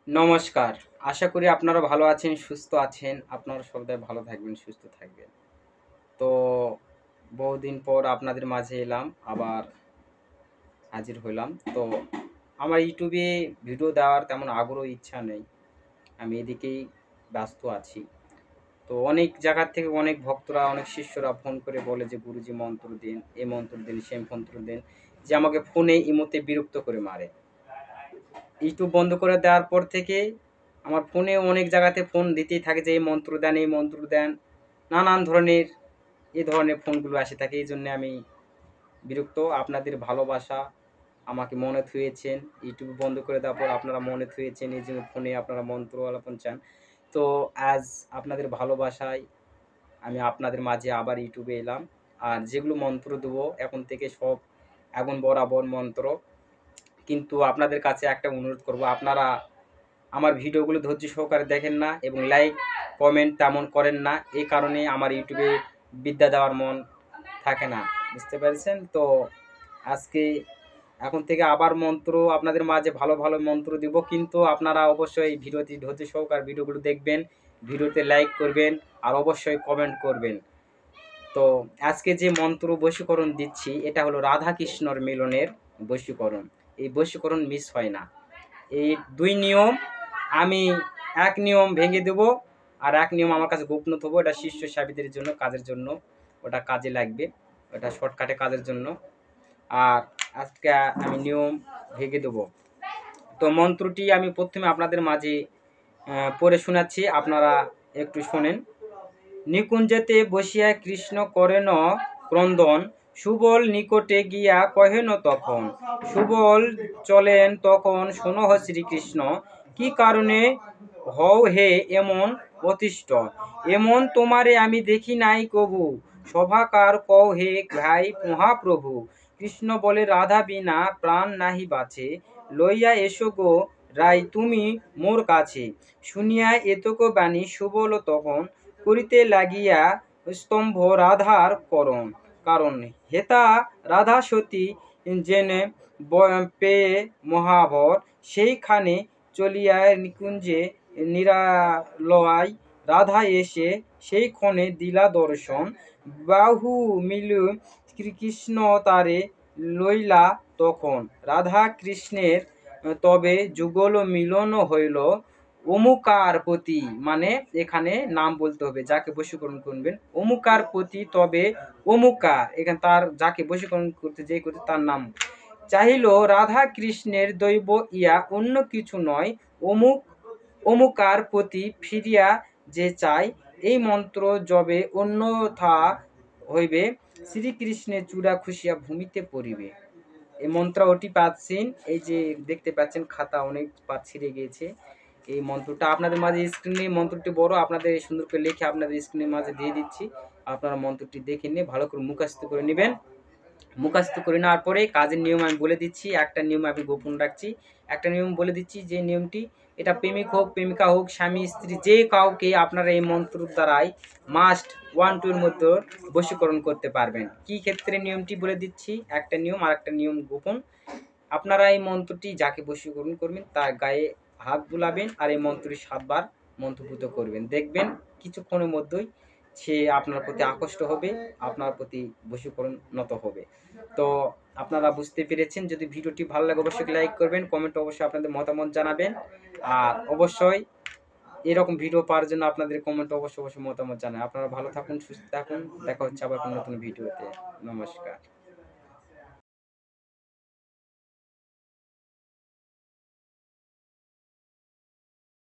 নমস্কার। আশা করি আপনারা ভালো আছেন, সুস্থ আছেন। আপনারা সবাই ভালো থাকবেন, সুস্থ থাকবেন। তো বহুদিন পর আপনাদের মাঝে এলাম, আবার হাজির হইলাম। তো আমার YouTube এ ভিডিও দেওয়ার তেমন আগ্রহ ইচ্ছা নেই। আমি এদিকেই ব্যস্ত আছি। তো অনেক জায়গা থেকে অনেক ভক্তরা, অনেক শিষ্যরা ফোন করে বলে যে, "গুরুজি মন্ত্র দিন, এই মন্ত্র দিন, সেই মন্ত্র দিন।" যে আমাকে ফোনে ইমোতে বিরক্ত করে মারে। ইউটিউব বন্ধ করে দেওয়ার পর থেকে আমার ফোনে অনেক জায়গাতে ফোন দিতেই থাকে যে এই মন্ত্র দেন, এই মন্ত্র দেন। নানান ধরনের এ ধরনের ফোনগুলো আসে থাকে। এইজন্যে আমি বিরক্ত। আপনাদের ভালোবাসা আমাকে মনে থুয়েছেন। ইউটিউব বন্ধ করে দেওয়ার পর আপনারা মনে থুয়েছেন। এইজন্য ফোনে আপনারা মন্ত্র আলাপন চান। তো আজ আপনাদের ভালোবাসায় আমি আপনাদের মাঝে আবার ইউটিউবে এলাম। আর যেগুলো মন্ত্র দেবো এখন থেকে সব আগুন বরাবর মন্ত্র। কিন্তু আপনাদের কাছে একটা অনুরোধ করব, আপনারা আমার ভিডিওগুলো ধৈর্য সহকারে দেখেন না এবং লাইক কমেন্ট তেমন করেন না। এই কারণে আমার ইউটিউবে বিদ্যা দেওয়ার মন থাকে না, বুঝতে পেরেছেন? তো আজকে এখন থেকে আবার মন্ত্র আপনাদের মাঝে ভালো ভালো মন্ত্র দিব, কিন্তু আপনারা অবশ্যই ভিডিওটি ধৈর্য সহকারে ভিডিওগুলো দেখবেন, ভিডিওতে লাইক করবেন আর অবশ্যই কমেন্ট করবেন। তো আজকে যে মন্ত্র বশীকরণ দিচ্ছি এটা হলো রাধা কৃষ্ণর মিলনের বশীকরণ। এই বশীকরণ মিস হয় না। এই দুই নিয়ম আমি এক নিয়ম ভেঙে দেব, আর এক নিয়ম আমার কাছে গোপন থবো। এটা শিষ্য সাবিদের জন্য, কাজের জন্য, ওটা কাজে লাগবে, ওটা শর্টকাটে কাজের জন্য। আর আজকে আমি নিয়ম ভেঙে দেব। তো মন্ত্রটি আমি প্রথমে আপনাদের মাঝে পড়ে শোনাচ্ছি, আপনারা একটু শোনেন। নিকুঞ্জতে বসিয়া কৃষ্ণ করেন ক্রন্দন, সুবল নিকটে গিয়া কহেন তখন। সুবল চলেন তখন, শোনহ শ্রীকৃষ্ণ, কি কারণে হও হে এমন অতিষ্ঠ? এমন তোমারে আমি দেখি নাই কবু, সভাকার কও হে ভাই মহাপ্রভু। কৃষ্ণ বলে, রাধা বিনা প্রাণ নাহি বাঁচে, লইয়া এসো গো রাই তুমি মোর কাছে। শুনিয়া এতক বাণী সুবল তখন, করিতে লাগিয়া স্তম্ভ রাধার করণ কারণ। হেতা রাধা সতী জেনে পেয়ে মহাভর, সেইখানে চলিয়া নিকুঞ্জে নিরালয়। রাধা এসে সেই ক্ষণে দিলা দর্শন, বাহু মিলু শ্রীকৃষ্ণ তারে লইলা তখন। রাধা কৃষ্ণের তবে যুগল মিলন হইল, অমুকার প্রতি, মানে এখানে নাম বলতে হবে যাকে বশীকরণ করবেন। অমুকার প্রতি তবে অমুকা, এখানে তার যাকে বশীকরণ করতে যে করতে তার নাম চাহিল। রাধা কৃষ্ণের দৈব ইয়া অন্য কিছু নয়, অমুক অমুকার প্রতি ফিরিয়া যে চায়। এই মন্ত্র যবে অন্যথা হইবে, শ্রীকৃষ্ণের চূড়া খুশিয়া ভূমিতে পড়িবে। এই মন্ত্র ওটি পাচ্ছেন, এই যে দেখতে পাচ্ছেন খাতা অনেক পাত ছিঁড়ে গিয়েছে। এই মন্ত্রটা আপনাদের মাঝে স্ক্রিনে, মন্ত্রটি বড়, আপনাদের সুন্দর করে লিখে আপনাদের স্ক্রিনের মাঝে দিয়ে দিচ্ছি। আপনারা মন্ত্রটি দেখে নিয়ে ভালো করে মুখস্থ করে নেবেন। মুখস্থ করে নেওয়ার পরে কাজের নিয়ম আমি বলে দিচ্ছি। একটা নিয়ম আমি গোপন রাখছি, একটা নিয়ম বলে দিচ্ছি। যে নিয়মটি, এটা প্রেমিক হোক, প্রেমিকা হোক, স্বামী স্ত্রী যে কাউকে আপনারা এই মন্ত্র দ্বারাই মাস্ট 1-2 এর মধ্যে বশীকরণ করতে পারবেন। কি ক্ষেত্রে নিয়মটি বলে দিচ্ছি, একটা নিয়ম আর একটা নিয়ম গোপন। আপনারা এই মন্ত্রটি যাকে বশীকরণ করবেন তার গায়ে হাত বুলাবেন আর এই মন্ত্রটি 7 বার মন্ত্রপুত করবেন। দেখবেন কিছুক্ষণের মধ্যেই সে আপনার প্রতি আকৃষ্ট হবে, আপনার প্রতি বশীকরণ নত হবে। তো আপনারা বুঝতে পেরেছেন। যদি ভিডিওটি ভালো লাগে অবশ্যই লাইক করবেন, কমেন্ট অবশ্যই আপনাদের মতামত জানাবেন। আর অবশ্যই এরকম ভিডিও পাওয়ার জন্য আপনাদের কমেন্ট অবশ্যই মতামত জানান। আপনারা ভালো থাকুন, সুস্থ থাকুন। দেখা হচ্ছে আবার কোনো নতুন ভিডিওতে। নমস্কার।